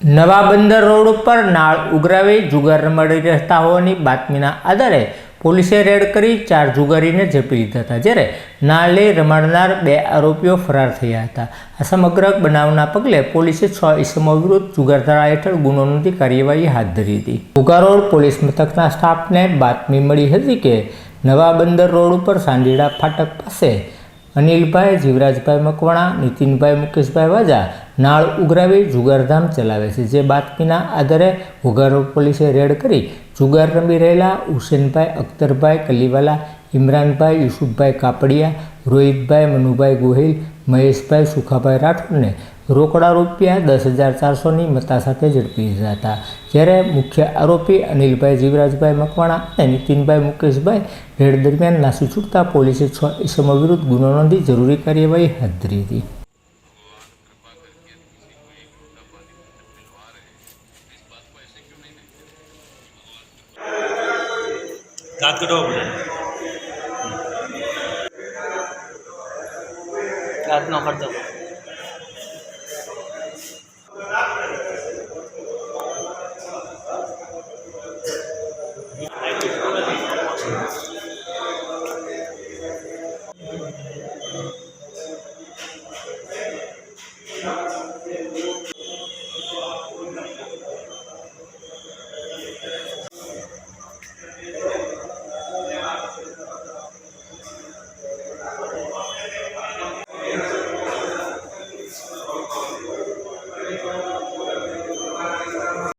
નવા બંદર રોડ ઉપર નાળ ઉઘરાવી જુગાર મળી રહેતા હોવાની બાતમીના આધારે પોલીસે રેડ કરી 4 જુગારીને ઝડપી લીધા હતા, જ્યારે નાળ લઈ રમાડનાર 2 આરોપીઓ ફરાર થયા હતા. આ સમગ્ર બનાવના પગલે પોલીસે 6 ઇસમો વિરુદ્ધ જુગારધારા હેઠળ ગુનો નોંધી કાર્યવાહી હાથ ધરી હતી. ઘોઘા રોડ પોલીસ મથકના સ્ટાફને બાતમી મળી હતી કે નવા બંદર રોડ ઉપર સાંઢીડા ફાટક પાસે અનિલભાઈ જીવરાજભાઈ મકવાણા, નીતિનભાઈ મુકેશભાઈ વાજા નાળ ઉઘરાવી જુગારધામ ચલાવે છે. જે બાતમીના આધારે ઘોઘા રોડ પોલીસે રેડ કરી જુગાર રમી રહેલા હુસેનભાઈ અખ્તરભાઈ કલીવાલા, ઇમરાનભાઈ યુસુફભાઈ કાપડિયા, રોહિતભાઈ મનુભાઈ ગોહિલ, મહેશભાઈ સુખાભાઈ રાઠોડને રોકડા રૂપિયા 10,400ની મત્તા સાથે ઝડપી લીધા હતા. જ્યારે મુખ્ય આરોપી અનિલભાઈ જીવરાજભાઈ મકવાણા અને નીતિનભાઈ મુકેશભાઈ રેડ દરમિયાન નાસી છૂટતા પોલીસે 6 ઇસમો વિરુદ્ધ ગુનો નોંધી જરૂરી કાર્યવાહી હાથ ધરી હતી. રાતનો ખર્ચો